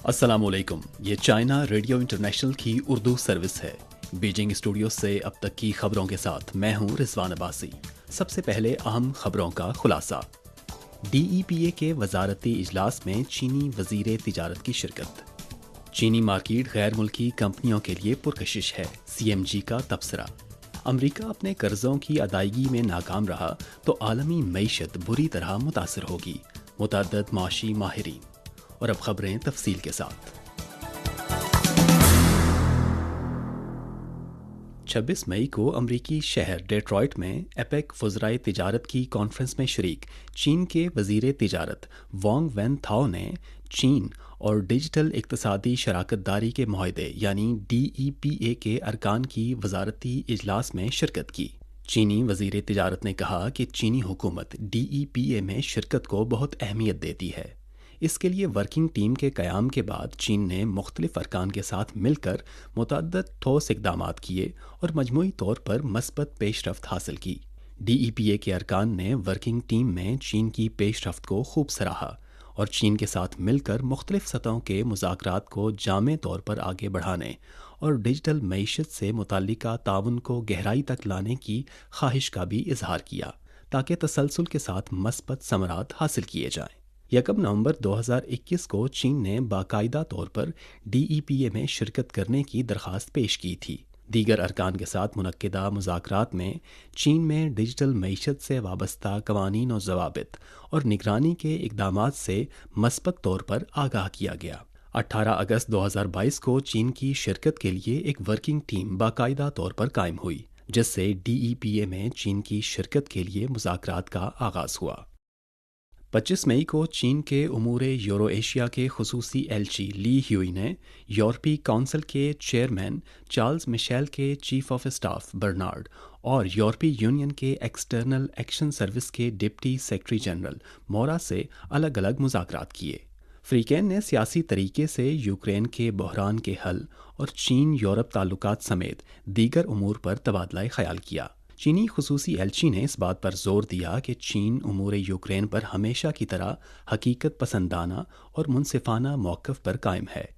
अस्सलाम वालेकुम। ये चाइना रेडियो इंटरनेशनल की उर्दू सर्विस है। बीजिंग स्टूडियो से अब तक की खबरों के साथ मैं हूं रिजवान अब्बासी। सबसे पहले अहम खबरों का खुलासा। DEPA के वजारती इजलास में चीनी वजीर तिजारत की शिरकत। चीनी मार्केट गैर मुल्की कंपनियों के लिए पुरकशिश है, CMG का तबसरा। अमरीका अपने कर्जों की अदायगी में नाकाम रहा तो आलमी मईशत बुरी तरह मुतासर होगी, मुतअद्दिद माशी माहिरीन। और अब खबरें तफसील के साथ। 26 मई को अमरीकी शहर डेट्रॉइट में एपेक वज़राए तिजारत की कॉन्फ्रेंस में शरीक चीन के वज़ीर तिजारत वांग वेनथाओ ने चीन और डिजिटल इक्तसादी शराकतदारी के मुआहदे यानी DEPA के अरकान की वजारती इजलास में शिरकत की। चीनी वज़ीर तिजारत ने कहा कि चीनी हुकूमत DEPA में शिरकत को बहुत अहमियत देती है। इसके लिए वर्किंग टीम के क़याम के बाद चीन ने मुख्तलिफ अरकान के साथ मिलकर मुतअद्दिद ठोस इक़दामात किए और मजमूई तौर पर मस्बत पेशरफ्त हासिल की। DEPA के अरकान ने वर्किंग टीम में चीन की पेशरफ्त को खूब सराहा और चीन के साथ मिलकर मुख्तलिफ सतहों के मुज़ाकरात को जामे तौर पर आगे बढ़ाने और डिजिटल मईशत से मुताल्लिका ताउन को गहराई तक लाने की ख्वाहिश का भी इजहार किया ताकि तसलसल के साथ मस्बत समरात हासिल किए जाएँ। 1 नवंबर 2021 को चीन ने बाकायदा तौर पर DEPA में शिरकत करने की दरख्वास्त पेश की थी। दीगर अरकान के साथ मुनक्किदा मुज़ाकरात में चीन में डिजिटल मईशत से वाबस्ता कवानीन और ज़वाबित और निगरानी के इक़दामात से मस्बत तौर पर आगाह किया गया। 18 अगस्त 2022 को चीन की शिरकत के लिए एक वर्किंग टीम बाकायदा तौर पर कायम हुई, जिससे DEPA में चीन की शिरकत के लिए मुज़ाकरात का आगाज़ हुआ। 25 मई को चीन के उमूरे यूरो एशिया के खुसूसी एलची ली ह्यूई ने यूरोपीय काउंसिल के चेयरमैन चार्ल्स मिशेल के चीफ ऑफ स्टाफ बर्नार्ड और यूरोपीय यूनियन के एक्सटर्नल एक्शन सर्विस के डिप्टी सेक्रेटरी जनरल मोरा से अलग अलग मुज़ाकरात किए। फ्रीकेन ने सियासी तरीके से यूक्रेन के बहरान के हल और चीन यूरोप ताल्लुकात समेत दीगर उमूर पर तबादला ख्याल किया। चीनी खुसूसी एलची ने इस बात पर जोर दिया कि चीन उमूर यूक्रेन पर हमेशा की तरह हकीकत पसंदाना और मुनसिफाना मौक़िफ़ पर कायम है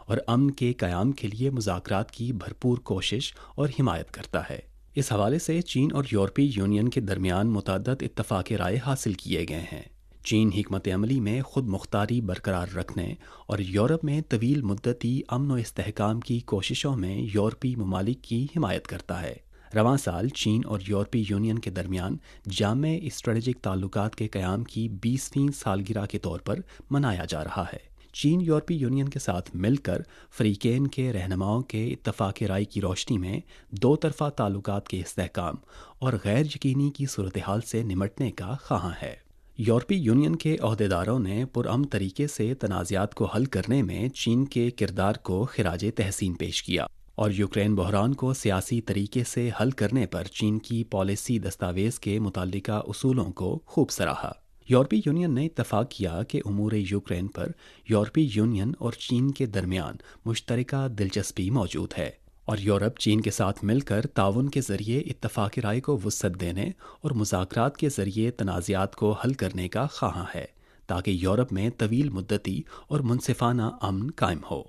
और अमन के क़याम के लिए मुज़ाकरात की भरपूर कोशिश और हिमायत करता है। इस हवाले से चीन और यूरोपीय यूनियन के दरमियान मुतअद्दिद इत्तफ़ाक़ राय हासिल किए गए हैं। चीन हिकमत अमली में खुद मुख्तारी बरकरार रखने और यूरोप में तवील मुद्दती अमन व इस्तेहकाम की कोशिशों में यूरोपीय ममालिक की हिमायत करता है। रवां साल चीन और यूरोपीय यूनियन के दरमियान जामे स्ट्रेटजिक ताल्लुकात के क़याम की 20वीं सालगिरह के तौर पर मनाया जा रहा है। चीन यूरोपीय यूनियन के साथ मिलकर फ्रीकेन के रहनुमाओं के इत्तफ़ाक़ राय की रोशनी में दो तरफ़ा ताल्लुकात के इस्तेहकाम और गैर यकीनी की सूरत हाल से निमटने का ख़्वाहां है। यूरोपीय यूनियन के अहदेदारों ने पुरअमन तरीके से तनाज़ात को हल करने में चीन के किरदार को खिराज तहसीन पेश किया और यूक्रेन बहरान को सियासी तरीके से हल करने पर चीन की पॉलिसी दस्तावेज़ के मुताल्लिका उसूलों को खूब सराहा। यूरोपीय यूनियन ने इत्तफ़ाक़ किया कि उमूर यूक्रेन पर यूरोपीय यूनियन और चीन के दरमियान मुश्तरका दिलचस्पी मौजूद है और यूरोप चीन के साथ मिलकर ताउन के ज़रिए इत्तफ़ाक़ राय को वुसअत देने और मुज़ाकरात के ज़रिए तनाज़ात को हल करने का ख़्वाहां है ताकि यूरोप में तवील मुद्दती और मुनसिफाना अमन कायम हो।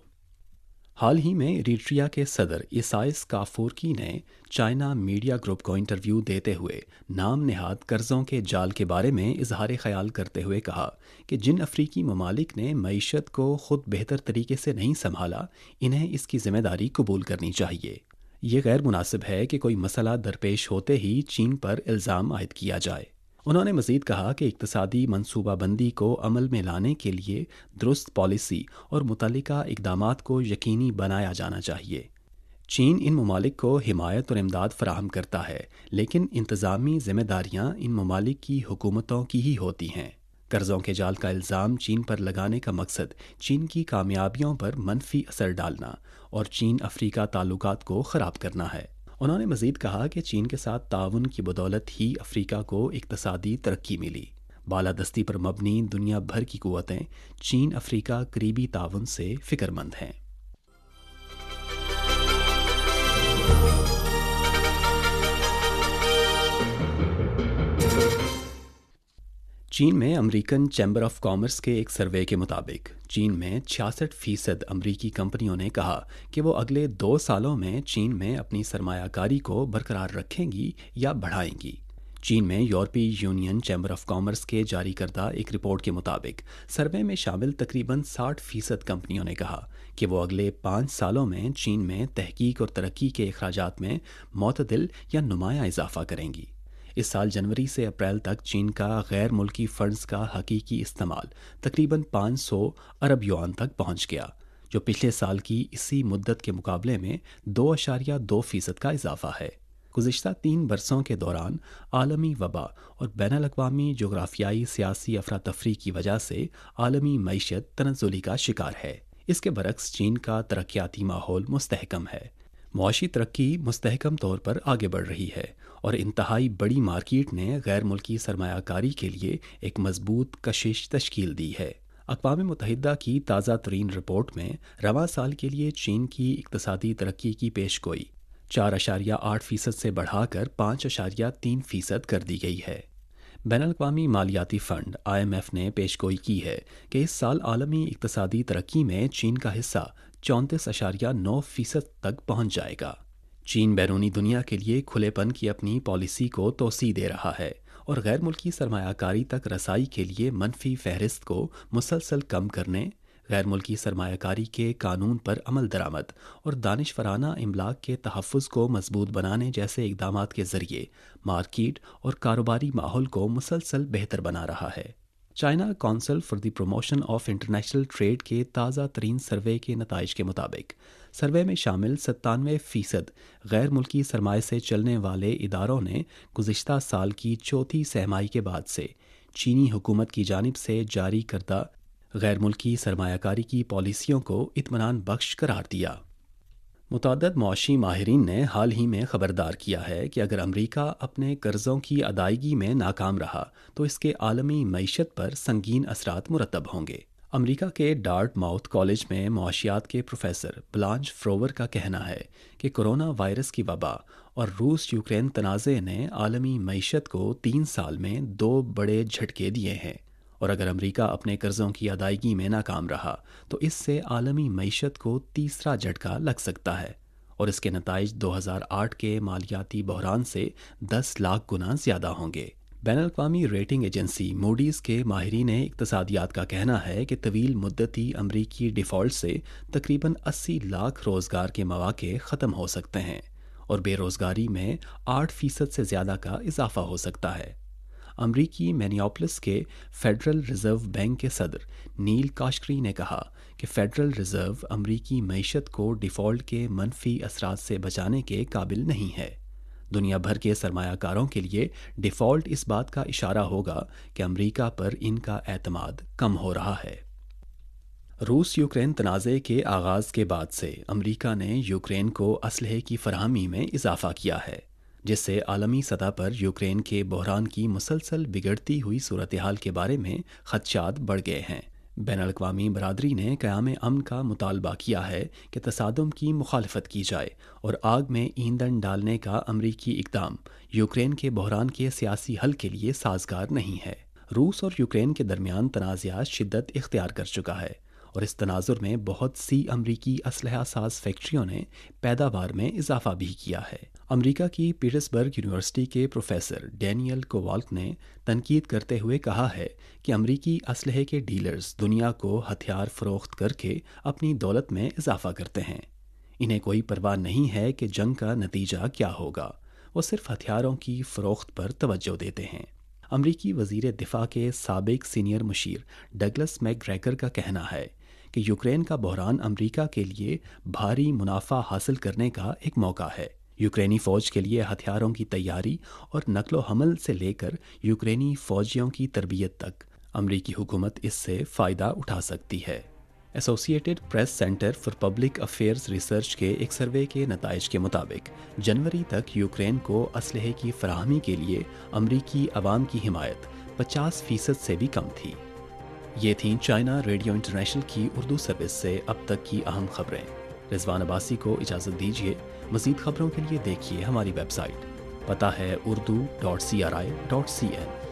हाल ही में इरीट्रिया के सदर इसाइस काफूरकी ने चाइना मीडिया ग्रुप को इंटरव्यू देते हुए नाम नेहाद कर्ज़ों के जाल के बारे में इजहार ख्याल करते हुए कहा कि जिन अफ्रीकी ममालिक ने मईशत को ख़ुद बेहतर तरीके से नहीं संभाला, इन्हें इसकी ज़िम्मेदारी कबूल करनी चाहिए। ये गैर मुनासिब है कि कोई मसला दरपेश होते ही चीन पर इल्ज़ाम आयद किया जाए। उन्होंने मज़ीद कहा कि इक़्तिसादी मनसूबाबंदी को अमल में लाने के लिए दुरुस्त पॉलिसी और मुतल्लिका इक़दामात को यकीनी बनाया जाना चाहिए। चीन इन ममालिक को हिमायत और इमदाद फराहम करता है, लेकिन इंतज़ामी ज़िम्मेदारियाँ इन ममालिक की हुकूमतों की ही होती हैं। कर्ज़ों के जाल का इल्ज़ाम चीन पर लगाने का मकसद चीन की कामयाबियों पर मनफी असर डालना और चीन अफ्रीका ताल्लुकात को ख़राब करना है। उन्होंने मज़ीद कहा कि चीन के साथ ताउन की बदौलत ही अफ्रीका को इक़्तिसादी तरक्की मिली। बालादस्ती पर मबनी दुनिया भर की कुव्वतें चीन अफ्रीका करीबी ताउन से फ़िक्रमंद हैं। چین میں امریکن چیمبر آف کامرس کے ایک سروے کے مطابق چین میں 66% امریکی کمپنیوں نے کہا کہ وہ اگلے 2 سالوں میں چین میں اپنی سرمایہ کاری کو برقرار رکھیں گی یا بڑھائیں گی۔ چین میں یورپی یونین چیمبر آف کامرس کے جاری کردہ ایک رپورٹ کے مطابق سروے میں شامل تقریباً 60% کمپنیوں نے کہا کہ وہ اگلے 5 سالوں میں چین میں تحقیق اور ترقی کے اخراجات میں معتدل یا نمایاں اضافہ کریں گی۔ اس سال جنوری سے اپریل تک چین کا غیر ملکی فنڈز کا حقیقی استعمال تقریباً 500 ارب یوان تک پہنچ گیا، جو پچھلے سال کی اسی مدت کے مقابلے میں 2.2% کا اضافہ ہے۔ گزشتہ 3 برسوں کے دوران عالمی وبا اور بین الاقوامی جغرافیائی سیاسی افراتفری کی وجہ سے عالمی معیشت تنزلی کا شکار ہے۔ اس کے برعکس چین کا ترقیاتی ماحول مستحکم ہے۔ معاشی ترقی مستحکم طور پر آگے بڑھ رہی ہے اور انتہائی بڑی مارکیٹ نے غیر ملکی سرمایہ کاری کے لیے ایک مضبوط کشش تشکیل دی ہے۔ اقوام متحدہ کی تازہ ترین رپورٹ میں رواں سال کے لیے چین کی اقتصادی ترقی کی پیش گوئی 4.8% سے بڑھا کر 5.3% کر دی گئی ہے۔ بین الاقوامی مالیاتی فنڈ IMF نے پیش گوئی کی ہے کہ اس سال عالمی اقتصادی ترقی میں چین کا حصہ 34.9% تک پہنچ جائے گا۔ چین بیرونی دنیا کے لیے کھلے پن کی اپنی پالیسی کو توسیع دے رہا ہے اور غیر ملکی سرمایہ کاری تک رسائی کے لیے منفی فہرست کو مسلسل کم کرنے، غیر ملکی سرمایہ کاری کے قانون پر عمل درآمد اور دانشورانہ املاک کے تحفظ کو مضبوط بنانے جیسے اقدامات کے ذریعے مارکیٹ اور کاروباری ماحول کو مسلسل بہتر بنا رہا ہے۔ China council for the promotion of international trade کے تازہ ترین سروے کے نتائج کے مطابق سروے میں شامل 97% غیر ملکی سرمائے سے چلنے والے اداروں نے گزشتہ سال کی چوتھی سہمائی کے بعد سے چینی حکومت کی جانب سے جاری کردہ غیر ملکی سرمایہ کاری کی پالیسیوں کو اطمینان بخش قرار دیا۔ متعدد معاشی ماہرین نے حال ہی میں خبردار کیا ہے کہ اگر امریکہ اپنے قرضوں کی ادائیگی میں ناکام رہا تو اس کے عالمی معیشت پر سنگین اثرات مرتب ہوں گے۔ امریکہ کے ڈارٹ ماؤتھ کالج میں معاشیات کے پروفیسر بلانچ فروور کا کہنا ہے کہ کرونا وائرس کی وبا اور روس یوکرین تنازع نے عالمی معیشت کو 3 سال میں 2 بڑے جھٹکے دیے ہیں، اور اگر امریکہ اپنے قرضوں کی ادائیگی میں ناکام رہا تو اس سے عالمی معیشت کو تیسرا جھٹکا لگ سکتا ہے، اور اس کے نتائج 2008 کے مالیاتی بحران سے 10 لاکھ گنا زیادہ ہوں گے۔ بین الاقوامی ریٹنگ ایجنسی موڈیز کے ماہرین اقتصادیات کا کہنا ہے کہ طویل مدتی امریکی ڈیفالٹ سے تقریباً 80 لاکھ روزگار کے مواقع ختم ہو سکتے ہیں اور بے روزگاری میں 8% سے زیادہ کا اضافہ ہو سکتا ہے۔ امریکی مینیاپولس کے فیڈرل ریزرو بینک کے صدر نیل کاشکری نے کہا کہ فیڈرل ریزرو امریکی معیشت کو ڈیفالٹ کے منفی اثرات سے بچانے کے قابل نہیں ہے۔ دنیا بھر کے سرمایہ کاروں کے لیے ڈیفالٹ اس بات کا اشارہ ہوگا کہ امریکہ پر ان کا اعتماد کم ہو رہا ہے۔ روس یوکرین تنازع کے آغاز کے بعد سے امریکہ نے یوکرین کو اسلحے کی فراہمی میں اضافہ کیا ہے، جس سے عالمی سطح پر یوکرین کے بحران کی مسلسل بگڑتی ہوئی صورتحال کے بارے میں خدشات بڑھ گئے ہیں۔ بین الاقوامی برادری نے قیام امن کا مطالبہ کیا ہے کہ تصادم کی مخالفت کی جائے اور آگ میں ایندھن ڈالنے کا امریکی اقدام یوکرین کے بحران کے سیاسی حل کے لیے سازگار نہیں ہے۔ روس اور یوکرین کے درمیان تنازعات شدت اختیار کر چکا ہے اور اس تناظر میں بہت سی امریکی اسلحہ ساز فیکٹریوں نے پیداوار میں اضافہ بھی کیا ہے۔ امریکہ کی پیٹرسبرگ یونیورسٹی کے پروفیسر ڈینیل کووالک نے تنقید کرتے ہوئے کہا ہے کہ امریکی اسلحے کے ڈیلرز دنیا کو ہتھیار فروخت کر کے اپنی دولت میں اضافہ کرتے ہیں۔ انہیں کوئی پرواہ نہیں ہے کہ جنگ کا نتیجہ کیا ہوگا، وہ صرف ہتھیاروں کی فروخت پر توجہ دیتے ہیں۔ امریکی وزیر دفاع کے سابق سینئر مشیر ڈگلس میک گریگر کا کہنا ہے کہ یوکرین کا بحران امریکہ کے لیے بھاری منافع حاصل کرنے کا ایک موقع ہے۔ یوکرینی فوج کے لیے ہتھیاروں کی تیاری اور نقل و حمل سے لے کر یوکرینی فوجیوں کی تربیت تک امریکی حکومت اس سے فائدہ اٹھا سکتی ہے۔ Associated press centre for public affairs research کے ایک سروے کے نتائج کے مطابق جنوری تک یوکرین کو اسلحے کی فراہمی کے لیے امریکی عوام کی حمایت 50% سے بھی کم تھی۔ یہ تھیں چائنا ریڈیو انٹرنیشنل کی اردو سروس سے اب تک کی اہم خبریں۔ رضوان عباسی کو اجازت دیجیے۔ مزید خبروں کے لیے دیکھیے ہماری ویب سائٹ، پتہ ہے urdu.cri.cn۔